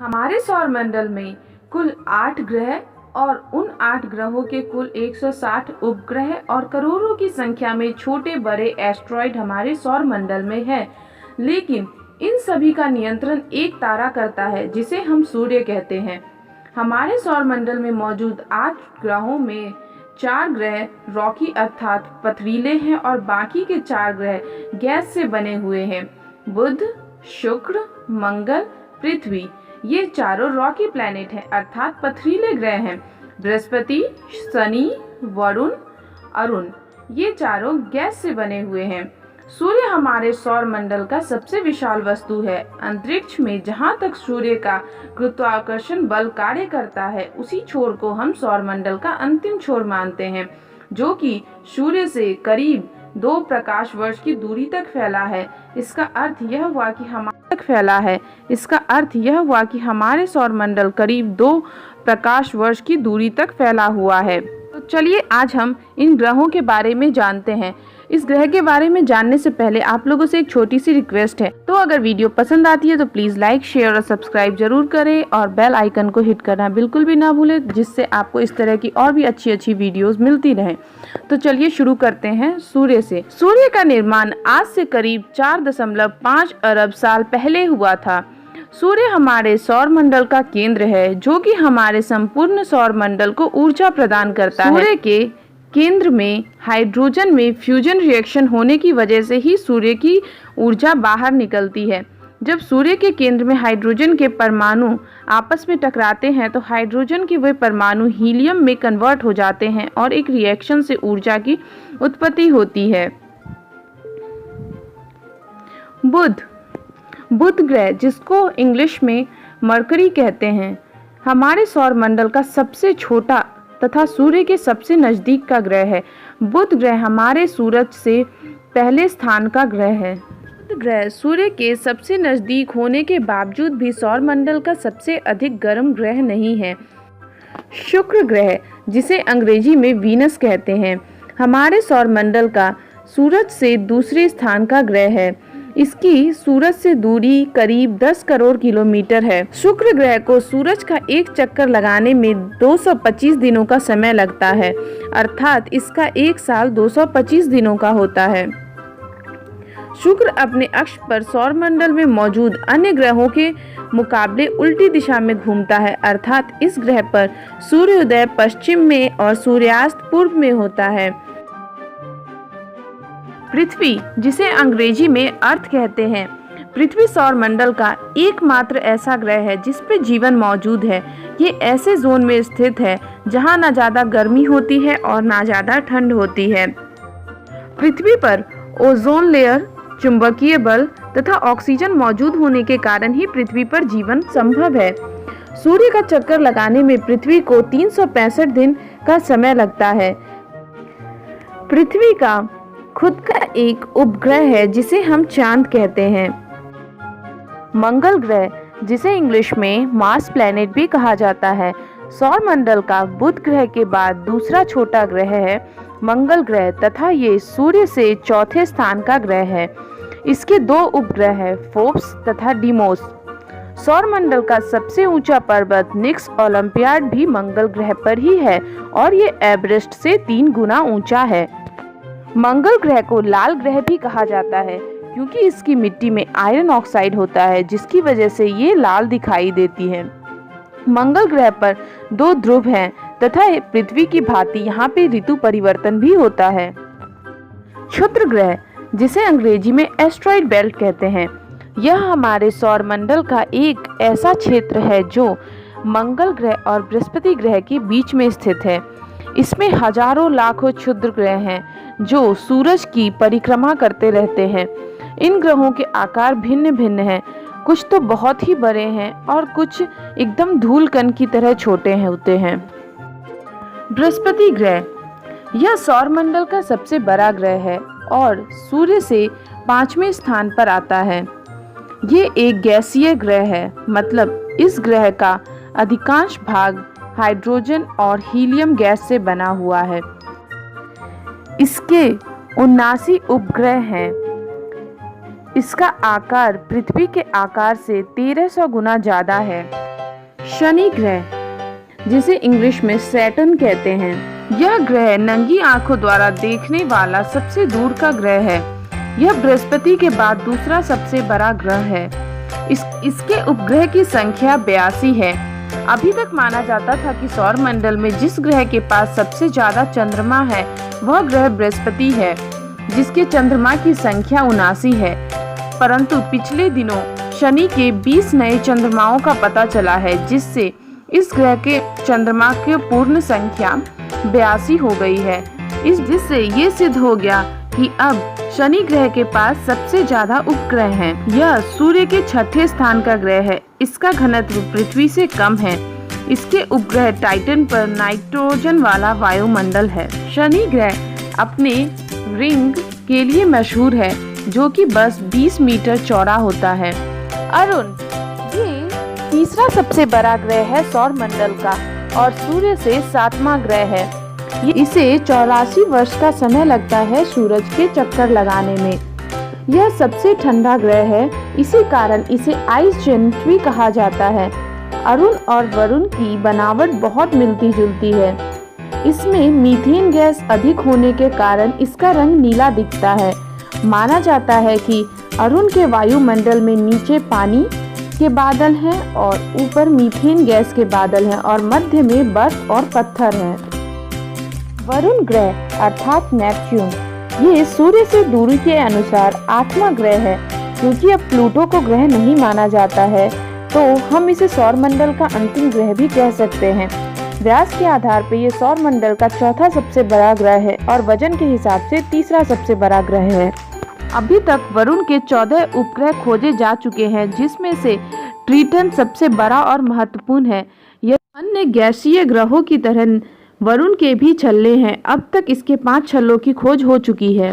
हमारे सौरमंडल में कुल 8 ग्रह और उन 8 ग्रहों के कुल 160 उपग्रह और करोड़ों की संख्या में छोटे बड़े एस्ट्रॉइड हमारे सौरमंडल में है। लेकिन इन सभी का नियंत्रण एक तारा करता है जिसे हम सूर्य कहते हैं। हमारे सौरमंडल में मौजूद 8 ग्रहों में 4 ग्रह रॉकी अर्थात पथरीले हैं और बाकी के 4 ग्रह गैस से बने हुए हैं। बुध, शुक्र, मंगल, पृथ्वी ये चारों रॉकी प्लैनेट हैं अर्थात पथरीले ग्रह हैं। बृहस्पति, शनि, वरुण, अरुण ये चारों गैस से बने हुए हैं। सूर्य हमारे सौरमंडल का सबसे विशाल वस्तु है। अंतरिक्ष में जहां तक सूर्य का गुरुत्वाकर्षण बल कार्य करता है उसी छोर को हम सौरमंडल का अंतिम छोर मानते हैं, जो कि सूर्य से करीब 2 प्रकाश वर्ष की दूरी तक फैला है। इसका अर्थ यह हुआ कि हमारे सौरमंडल करीब 2 प्रकाश वर्ष की दूरी तक फैला हुआ है। तो चलिए आज हम इन ग्रहों के बारे में जानते हैं। इस ग्रह के बारे में जानने से पहले आप लोगों से एक छोटी सी रिक्वेस्ट है, तो अगर वीडियो पसंद आती है तो प्लीज़ लाइक, शेयर और सब्सक्राइब जरूर करें और बेल आइकन को हिट करना बिल्कुल भी ना भूलें, जिससे आपको इस तरह की और भी अच्छी अच्छी वीडियोस मिलती रहें। तो चलिए शुरू करते हैं सूर्य से। सूर्य का निर्माण आज से करीब 4.5 अरब साल पहले हुआ था। सूर्य हमारे सौरमंडल का केंद्र है, जो कि हमारे संपूर्ण सौरमंडल को ऊर्जा प्रदान करता है। सूर्य के केंद्र में हाइड्रोजन में फ्यूजन रिएक्शन होने की वजह से ही सूर्य की ऊर्जा बाहर निकलती है। जब सूर्य के केंद्र में हाइड्रोजन के परमाणु आपस में टकराते हैं तो हाइड्रोजन के वे परमाणु हीलियम में कन्वर्ट हो जाते हैं और एक रिएक्शन से ऊर्जा की उत्पत्ति होती है। बुध ग्रह, जिसको इंग्लिश में मरकरी कहते हैं, हमारे सौरमंडल का सबसे छोटा तथा सूर्य के सबसे नजदीक का ग्रह है। बुध ग्रह हमारे सूरज से पहले स्थान का ग्रह है। बुध ग्रह सूर्य के सबसे नजदीक होने के बावजूद भी सौरमंडल का सबसे अधिक गर्म ग्रह नहीं है। शुक्र ग्रह, जिसे अंग्रेजी में वीनस कहते हैं, हमारे सौरमंडल का सूरज से दूसरे स्थान का ग्रह है। इसकी सूरज से दूरी करीब 10 करोड़ किलोमीटर है। शुक्र ग्रह को सूरज का एक चक्कर लगाने में 225 दिनों का समय लगता है, अर्थात इसका एक साल 225 दिनों का होता है। शुक्र अपने अक्ष पर सौरमंडल में मौजूद अन्य ग्रहों के मुकाबले उल्टी दिशा में घूमता है, अर्थात इस ग्रह पर सूर्योदय पश्चिम में और सूर्यास्त पूर्व में होता है। पृथ्वी, जिसे अंग्रेजी में अर्थ कहते हैं, पृथ्वी सौरमंडल का एकमात्र ऐसा ग्रह है जिस पर जीवन मौजूद है। ये ऐसे जोन में स्थित है जहां ना ज्यादा गर्मी होती है और ना ज्यादा ठंड होती है। पृथ्वी पर ओजोन लेयर, चुंबकीय बल तथा ऑक्सीजन मौजूद होने के कारण ही पृथ्वी पर जीवन संभव है। सूर्य का चक्कर लगाने में पृथ्वी को 365 दिन का समय लगता है। पृथ्वी का खुद का एक उपग्रह है जिसे हम चांद कहते हैं। मंगल ग्रह, जिसे इंग्लिश में मार्स प्लैनेट भी कहा जाता है, सौरमंडल का बुध ग्रह के बाद दूसरा छोटा ग्रह है मंगल ग्रह तथा ये सूर्य से चौथे स्थान का ग्रह है। इसके 2 उपग्रह हैं, फोर्ब्स तथा डीमोस। सौरमंडल का सबसे ऊंचा पर्वत निक्स ओलंपियाड भी मंगल ग्रह पर ही है और ये एवरेस्ट से 3 गुना ऊंचा है। मंगल ग्रह को लाल ग्रह भी कहा जाता है क्योंकि इसकी मिट्टी में आयरन ऑक्साइड होता है, जिसकी वजह से ये लाल दिखाई देती है। मंगल ग्रह पर 2 ध्रुव हैं तथा पृथ्वी की भांति यहाँ पे ऋतु परिवर्तन भी होता है। क्षुद्र ग्रह, जिसे अंग्रेजी में एस्ट्रॉइड बेल्ट कहते हैं, यह हमारे सौरमंडल का एक ऐसा क्षेत्र है जो मंगल ग्रह और बृहस्पति ग्रह के बीच में स्थित है। इसमें हजारों लाखों क्षुद्र ग्रह हैं जो सूरज की परिक्रमा करते रहते हैं। इन ग्रहों के आकार भिन्न भिन्न हैं, कुछ तो बहुत ही बड़े हैं और कुछ एकदम धूल कण की तरह छोटे होते हैं। बृहस्पति ग्रह, यह सौरमंडल का सबसे बड़ा ग्रह है और सूर्य से 5वें स्थान पर आता है। ये एक गैसीय ग्रह है, मतलब इस ग्रह का अधिकांश भाग हाइड्रोजन और हीलियम गैस से बना हुआ है। इसके 79 उपग्रह हैं। इसका आकार पृथ्वी के आकार से 1300 गुना ज्यादा है। शनि ग्रह, जिसे इंग्लिश में सैटर्न कहते हैं, यह ग्रह नंगी आंखों द्वारा देखने वाला सबसे दूर का ग्रह है। यह बृहस्पति के बाद दूसरा सबसे बड़ा ग्रह है। इसके उपग्रह की संख्या 82 है। अभी तक माना जाता था कि सौर मंडल में जिस ग्रह के पास सबसे ज्यादा चंद्रमा है वह ग्रह बृहस्पति है, जिसके चंद्रमा की संख्या 79 है। परंतु पिछले दिनों शनि के 20 नए चंद्रमाओं का पता चला है, जिससे इस ग्रह के चंद्रमा की पूर्ण संख्या 82 हो गई है। जिससे ये सिद्ध हो गया कि अब शनि ग्रह के पास सबसे ज्यादा उपग्रह हैं। यह सूर्य के छठे स्थान का ग्रह है। इसका घनत्व पृथ्वी से कम है। इसके उपग्रह टाइटन पर नाइट्रोजन वाला वायुमंडल है। शनि ग्रह अपने रिंग के लिए मशहूर है, जो कि बस 20 मीटर चौड़ा होता है। अरुण ये तीसरा सबसे बड़ा ग्रह है सौर मंडल का और सूर्य से 7वां ग्रह है। इसे 84 वर्ष का समय लगता है सूरज के चक्कर लगाने में। यह सबसे ठंडा ग्रह है, इसी कारण इसे आइस जेंट भी कहा जाता है। अरुण और वरुण की बनावट बहुत मिलती जुलती है। इसमें मीथेन गैस अधिक होने के कारण इसका रंग नीला दिखता है। माना जाता है कि अरुण के वायुमंडल में नीचे पानी के बादल हैं और ऊपर मीथेन गैस के बादल हैं और मध्य में बर्फ और पत्थर हैं। वरुण ग्रह अर्थात नेपच्यून, ये सूर्य से दूरी के अनुसार 8वां ग्रह है। क्योंकि अब प्लूटो को ग्रह नहीं माना जाता है, तो हम इसे सौर मंडल का अंतिम ग्रह भी कह सकते हैं। व्यास के आधार पर यह सौर मंडल का चौथा सबसे बड़ा ग्रह है और वजन के हिसाब से तीसरा सबसे बड़ा ग्रह है। अभी तक वरुण के 14 उपग्रह खोजे जा चुके हैं, जिसमें से ट्रिटन सबसे बड़ा और महत्वपूर्ण है। यह अन्य गैसीय ग्रहों की तरह वरुण के भी छल्ले हैं। अब तक इसके 5 छल्लों की खोज हो चुकी है।